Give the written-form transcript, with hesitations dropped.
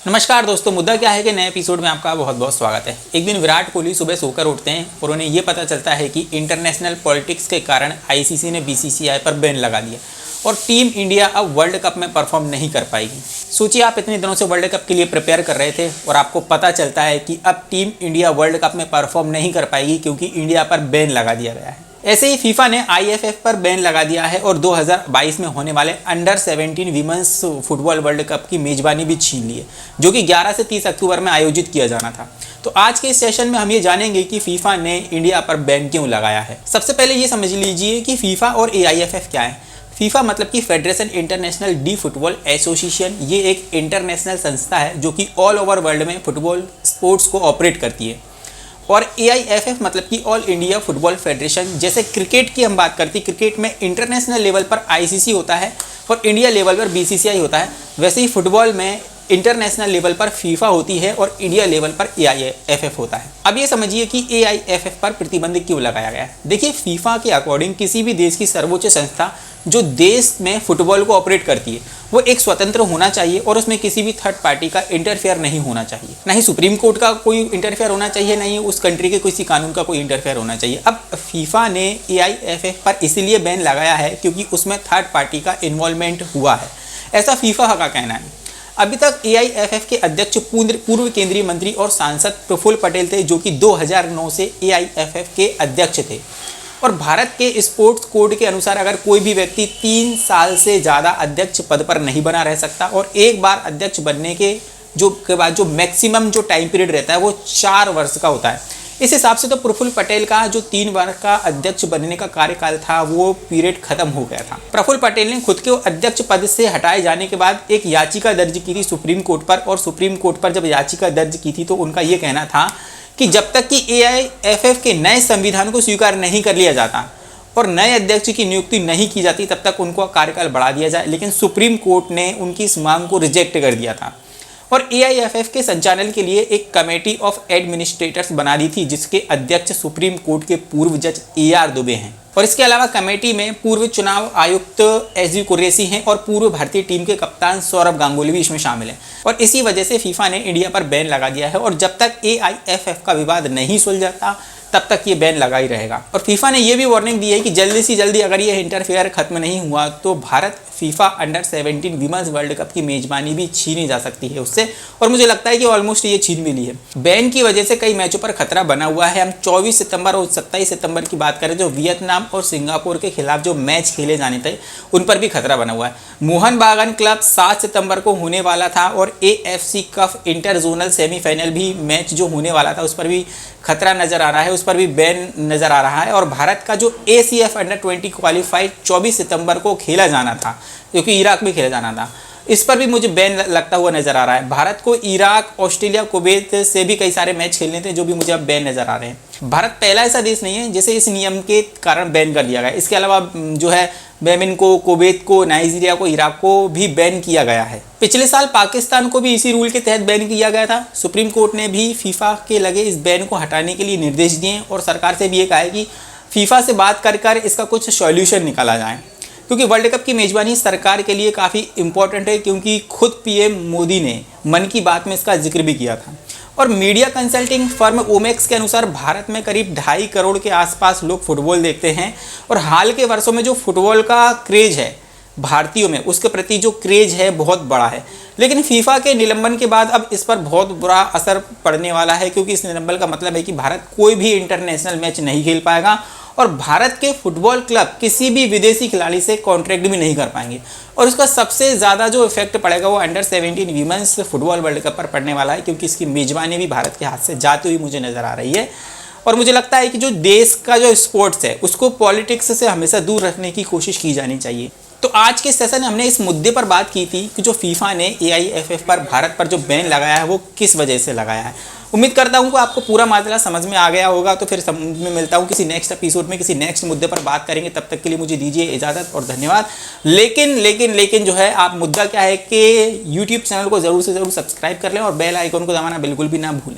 नमस्कार दोस्तों, मुद्दा क्या है कि नए एपिसोड में आपका बहुत बहुत स्वागत है। एक दिन विराट कोहली सुबह सोकर उठते हैं और उन्हें ये पता चलता है कि इंटरनेशनल पॉलिटिक्स के कारण आईसीसी ने बीसीसीआई पर बैन लगा दिया और टीम इंडिया अब वर्ल्ड कप में परफॉर्म नहीं कर पाएगी। सोचिए, आप इतने दिनों से वर्ल्ड कप के लिए प्रिपेयर कर रहे थे और आपको पता चलता है कि अब टीम इंडिया वर्ल्ड कप में परफॉर्म नहीं कर पाएगी क्योंकि इंडिया पर बैन लगा दिया गया है। ऐसे ही फीफा ने आईएफएफ पर बैन लगा दिया है और 2022 में होने वाले under 17 women's football world cup की मेजबानी भी छीन ली है, जो कि 11 से 30 अक्टूबर में आयोजित किया जाना था। तो आज के इस सेशन में हम ये जानेंगे कि फीफा ने इंडिया पर बैन क्यों लगाया है। सबसे पहले ये समझ लीजिए कि फीफा और एआईएफएफ क्या है। फीफा मतलब कि federation international D football association. ये एक इंटरनेशनल संस्था है जो कि ऑल ओवर वर्ल्ड में फुटबॉल स्पोर्ट्स को ऑपरेट करती है। और एआईएफएफ मतलब कि ऑल इंडिया फुटबॉल फेडरेशन। जैसे क्रिकेट की हम बात करते हैं, क्रिकेट में इंटरनेशनल लेवल पर आईसीसी होता है और इंडिया लेवल पर बीसीसीआई होता है, वैसे ही फुटबॉल में इंटरनेशनल लेवल पर फीफा होती है और इंडिया लेवल पर एआईएफएफ होता है। अब ये समझिए कि एआईएफएफ पर प्रतिबंध क्यों लगाया गया है। देखिए, फीफा के अकॉर्डिंग किसी भी देश की सर्वोच्च संस्था जो देश में फुटबॉल को ऑपरेट करती है वो एक स्वतंत्र होना चाहिए और उसमें किसी भी थर्ड पार्टी का इंटरफेयर नहीं होना चाहिए। ना ही सुप्रीम कोर्ट का कोई इंटरफेयर होना चाहिए, ना ही उस कंट्री के किसी कानून का कोई इंटरफेयर होना चाहिए। अब फीफा ने एआईएफएफ पर इसलिए बैन लगाया है क्योंकि उसमें थर्ड पार्टी का इन्वॉल्वमेंट हुआ है, ऐसा फीफा का कहना है। अभी तक एआईएफएफ के अध्यक्ष पूर्व केंद्रीय मंत्री और सांसद प्रफुल्ल पटेल थे, जो कि 2009 से एआईएफएफ के अध्यक्ष थे। और भारत के स्पोर्ट्स कोड के अनुसार अगर कोई भी व्यक्ति 3 साल से ज़्यादा अध्यक्ष पद पर नहीं बना रह सकता और एक बार अध्यक्ष बनने के बाद जो मैक्सिमम जो टाइम पीरियड रहता है वो 4 वर्ष का होता है। इस हिसाब से तो प्रफुल्ल पटेल का जो 3 वर्ष का अध्यक्ष बनने का कार्यकाल था वो पीरियड खत्म हो गया था। प्रफुल्ल पटेल ने खुद के अध्यक्ष पद से हटाए जाने के बाद एक याचिका दर्ज की थी सुप्रीम कोर्ट पर, और सुप्रीम कोर्ट पर जब याचिका दर्ज की थी तो उनका ये कहना था कि जब तक कि एआईएफएफ के नए संविधान को स्वीकार नहीं कर लिया जाता और नए अध्यक्ष की नियुक्ति नहीं की जाती तब तक उनको कार्यकाल बढ़ा दिया जाए, लेकिन सुप्रीम कोर्ट ने उनकी इस मांग को रिजेक्ट कर दिया था। और एआईएफएफ के संचालन के लिए एक कमेटी ऑफ एडमिनिस्ट्रेटर्स बना दी थी, जिसके अध्यक्ष सुप्रीम कोर्ट के पूर्व जज एआर दुबे हैं। और इसके अलावा कमेटी में पूर्व चुनाव आयुक्त एसजी कुरैशी हैं और पूर्व भारतीय टीम के कप्तान सौरभ गांगुली भी इसमें शामिल हैं। और इसी वजह से फीफा ने इंडिया पर बैन लगा दिया है और जब तक एआईएफएफ का विवाद नहीं सुलझता तब तक ये बैन लगा ही रहेगा। और फीफा ने ये भी वार्निंग दी है कि जल्दी से जल्दी अगर ये इंटरफेयर खत्म नहीं हुआ तो Bharat FIFA under 17 women's world cup की मेजबानी भी छीनी जा सकती है उससे, और मुझे लगता है कि ऑलमोस्ट ये छीन भी ली है। बैन की वजह से कई मैचों पर खतरा बना हुआ है। हम 24 सितंबर और 27 सितंबर की बात करें जो वियतनाम और सिंगापुर के खिलाफ जो मैच खेले जाने थे उन पर भी खतरा बना हुआ है। मोहन बागान क्लब 7 सितंबर को होने वाला था और AFC cup inter zonal semifinal भी मैच जो होने वाला था उस पर भी खतरा नजर आ रहा है, उस पर भी बैन नजर आ रहा है। और भारत का जो एसीएफ अंडर 20 क्वालिफाइड 24 सितंबर को खेला जाना था, क्योंकि इराक में खेला जाना था, इस पर भी मुझे बैन लगता हुआ नजर आ रहा है। भारत को इराक, ऑस्ट्रेलिया, कुवैत से भी कई सारे मैच खेलने थे जो भी मुझे अब बैन नजर आ रहे हैं। भारत पहला ऐसा देश नहीं है जिसे इस नियम के कारण बैन कर दिया गया। इसके अलावा जो है बेमिन को, कुवैत को, नाइजीरिया को, इराक को भी बैन किया गया है। पिछले साल पाकिस्तान को भी इसी रूल के तहत बैन किया गया था। सुप्रीम कोर्ट ने भी फीफा के लगे इस बैन को हटाने के लिए निर्देश दिए और सरकार से भी ये कहा है कि फीफा से बात कर इसका कुछ सॉल्यूशन निकाला जाए, क्योंकि वर्ल्ड कप की मेजबानी सरकार के लिए काफ़ी इंपॉर्टेंट है, क्योंकि खुद पीएम मोदी ने मन की बात में इसका जिक्र भी किया था। और मीडिया कंसल्टिंग फर्म ओमेक्स के अनुसार भारत में करीब 2.5 करोड़ के आसपास लोग फुटबॉल देखते हैं और हाल के वर्षों में जो फुटबॉल का क्रेज है भारतीयों में, उसके प्रति जो क्रेज है बहुत बड़ा है। लेकिन फीफा के निलंबन के बाद अब इस पर बहुत बुरा असर पड़ने वाला है, क्योंकि इस निलंबन का मतलब है कि भारत कोई भी इंटरनेशनल मैच नहीं खेल पाएगा और भारत के फुटबॉल क्लब किसी भी विदेशी खिलाड़ी से कॉन्ट्रैक्ट भी नहीं कर पाएंगे। और उसका सबसे ज़्यादा जो इफेक्ट पड़ेगा वो under 17 women's football world cup पर पड़ने वाला है, क्योंकि इसकी मेजबानी भी भारत के हाथ से जाती हुई मुझे नज़र आ रही है। और मुझे लगता है कि जो देश का जो स्पोर्ट्स है उसको पॉलिटिक्स से हमेशा दूर रखने की कोशिश की जानी चाहिए। तो आज के सेशन में हमने इस मुद्दे पर बात की थी कि जो फीफा ने एआईएफएफ पर भारत पर जो बैन लगाया है वो किस वजह से लगाया है। उम्मीद करता हूँ कि आपको पूरा मामला समझ में आ गया होगा। तो फिर समझ में मिलता हूँ किसी नेक्स्ट एपिसोड में, किसी नेक्स्ट मुद्दे पर बात करेंगे। तब तक के लिए मुझे दीजिए इजाज़त और धन्यवाद। लेकिन जो है, आप मुद्दा क्या है कि यूट्यूब चैनल को ज़रूर से ज़रूर सब्सक्राइब कर लें और बेल आइकन को दबाना बिल्कुल भी ना भूलें।